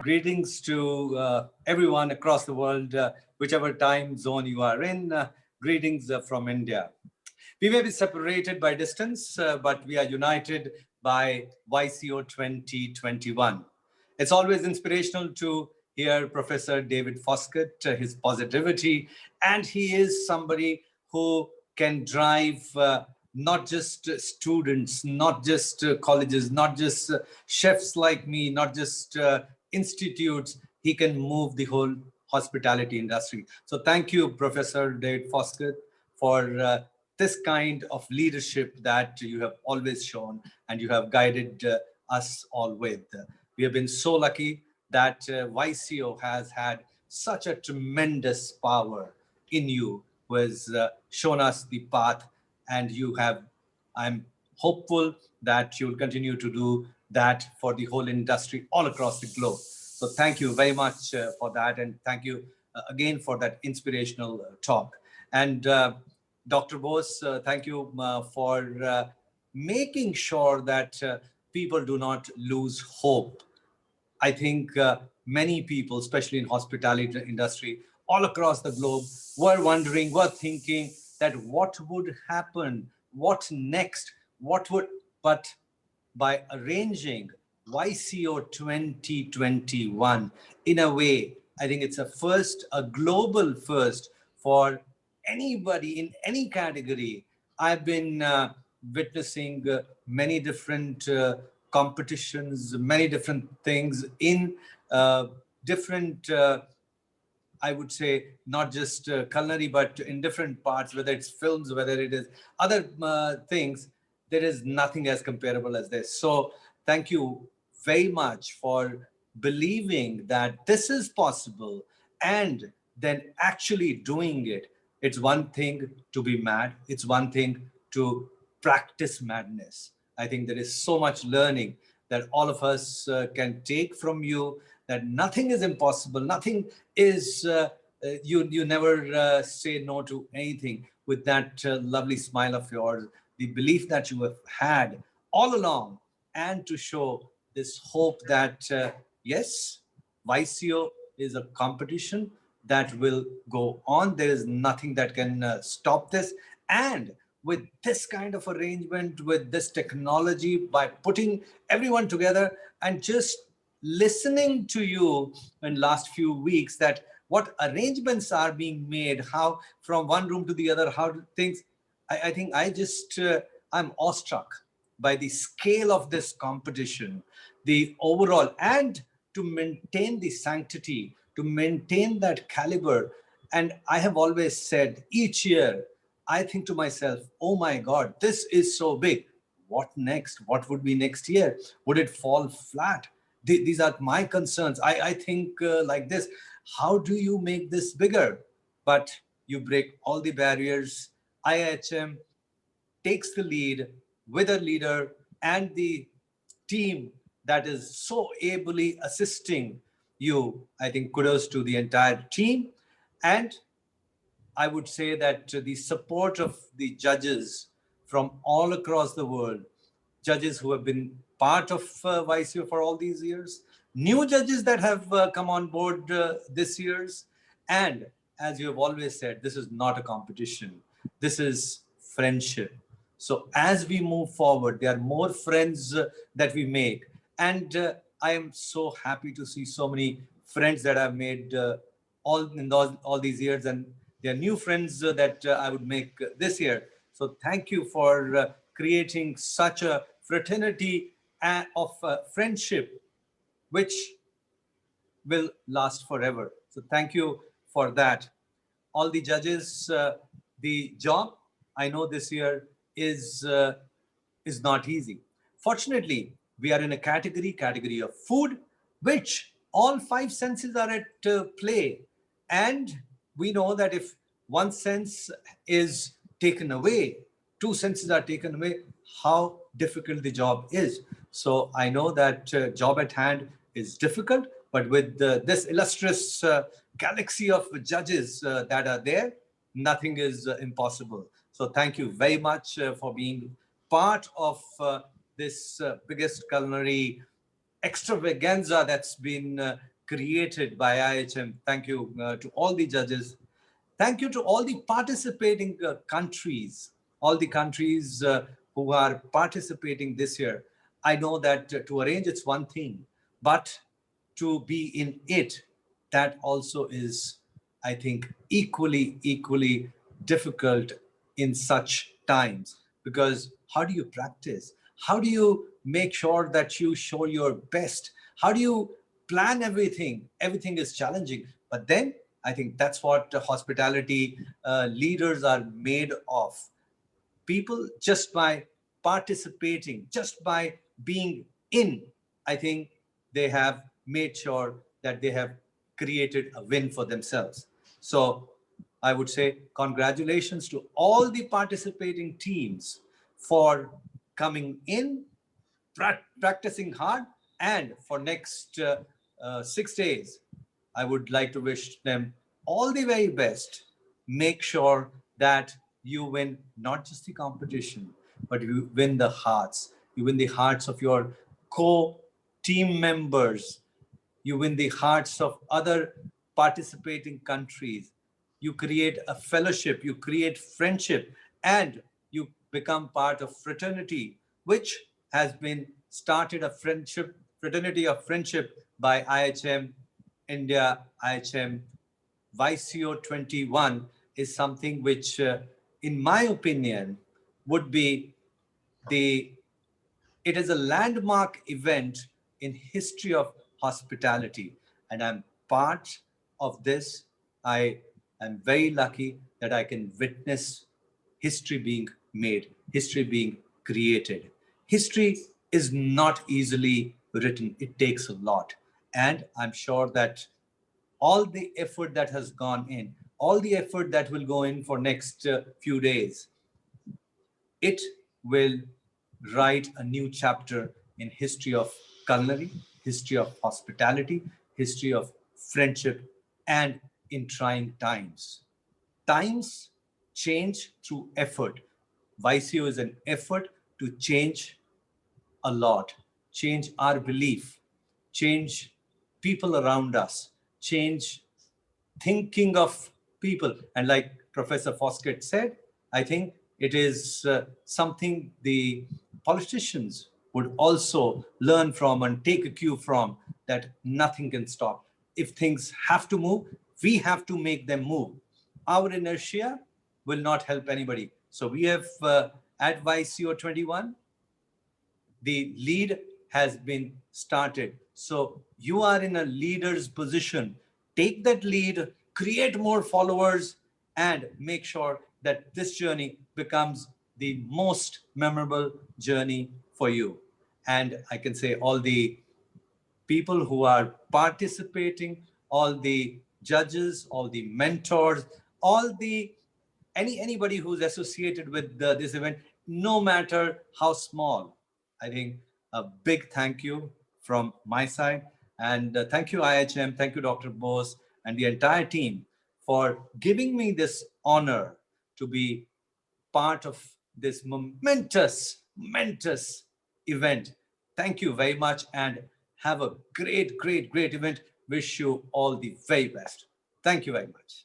Greetings to everyone across the world, whichever time zone you are in. Greetings from India. We may be separated by distance, but we are united by YCO 2021. It's always inspirational to hear Professor David Foskett, his positivity, and he is somebody who can drive not just students, not just colleges, not just chefs like me, not just institutes. He can move the whole hospitality industry. So thank you, Professor David Foskett, for this kind of leadership that you have always shown and you have guided us all with. We have been so lucky that YCO has had such a tremendous power in you, who has shown us the path, and you have, I'm hopeful that you'll continue to do that for the whole industry all across the globe. So thank you very much for that, and thank you again for that inspirational talk. And Dr. Bose, thank you for making sure that people do not lose hope. I think many people, especially in hospitality industry, all across the globe, were wondering, were thinking that what would happen, what next, what would, but by arranging YCO 2021 in a way, I think it's a first, a global first for anybody in any category. I've been witnessing many different competitions, many different things in different, I would say, not just culinary, but in different parts, whether it's films, whether it is other things, there is nothing as comparable as this. So thank you very much for believing that this is possible and then actually doing it. It's one thing to be mad. It's one thing to practice madness. I think there is so much learning that all of us can take from you, that nothing is impossible. Nothing is, you never say no to anything, with that lovely smile of yours, the belief that you have had all along, and to show this hope that, yes, YCO is a competition that will go on. There is nothing that can stop this. And with this kind of arrangement, with this technology, by putting everyone together and just listening to you in last few weeks, that what arrangements are being made, how from one room to the other, how things, I think I just, I'm awestruck by the scale of this competition, the overall, and to maintain the sanctity, to maintain that caliber. And I have always said, each year, I think to myself, oh my God, this is so big. What next? What would be next year? Would it fall flat? These are my concerns. I think like this, how do you make this bigger? But you break all the barriers. IIHM takes the lead with a leader and the team that is so ably assisting you. I think kudos to the entire team. And I would say that the support of the judges from all across the world, judges who have been part of YCO for all these years, new judges that have come on board this year's, and as you have always said, this is not a competition. This is friendship. So as we move forward, there are more friends that we make. And I am so happy to see so many friends that I've made all these years, and there are new friends that I would make this year. So thank you for creating such a fraternity of friendship, which will last forever. So thank you for that. All the judges, the job, I know this year is not easy. Fortunately, we are in a category of food, which all five senses are at play. And we know that if one sense is taken away, two senses are taken away, how difficult the job is. So I know that job at hand is difficult, but with this illustrious galaxy of judges that are there, nothing is impossible. So thank you very much for being part of this biggest culinary extravaganza that's been created by IIHM. Thank you to all the judges. Thank you to all the participating countries, all the countries who are participating this year. I know that to arrange it's one thing, but to be in it, that also is, I think, equally difficult in such times. Because how do you practice? How do you make sure that you show your best? How do you plan everything? Everything is challenging. But then I think that's what hospitality leaders are made of. People, just by participating, just by being in, I think they have made sure that they have created a win for themselves. So I would say congratulations to all the participating teams for coming in, practicing hard, and for next 6 days, I would like to wish them all the very best. Make sure that you win not just the competition, but you win the hearts. You win the hearts of your co-team members. You win the hearts of other participating countries. You create a fellowship, you create friendship, and you become part of fraternity, which has been started a fraternity of friendship by IIHM India. IIHM YCO 21 is something which, in my opinion, would be the it is a landmark event in history of hospitality, and I'm part of this. I am very lucky that I can witness history being made, history being created. History is not easily written. It takes a lot. And I'm sure that all the effort that has gone in, all the effort that will go in for next few days, it will write a new chapter in history of culinary, history of hospitality, history of friendship, and in trying times. Times change through effort. YCO is an effort to change a lot, change our belief, change people around us, change thinking of people. And like Professor Foskett said, I think it is something the politicians would also learn from and take a cue from, that nothing can stop. If things have to move, we have to make them move. Our inertia will not help anybody. So we have at YCO 21, the lead has been started. So you are in a leader's position. Take that lead, create more followers, and make sure that this journey becomes the most memorable journey for you. And I can say all the people who are participating, all the judges, all the mentors, all the anybody who's associated with this event, no matter how small. I think a big thank you from my side, and thank you IIHM, thank you Dr. Bose and the entire team for giving me this honor to be part of this momentous event. Thank you very much, and have a great event. Wish you all the very best. Thank you very much.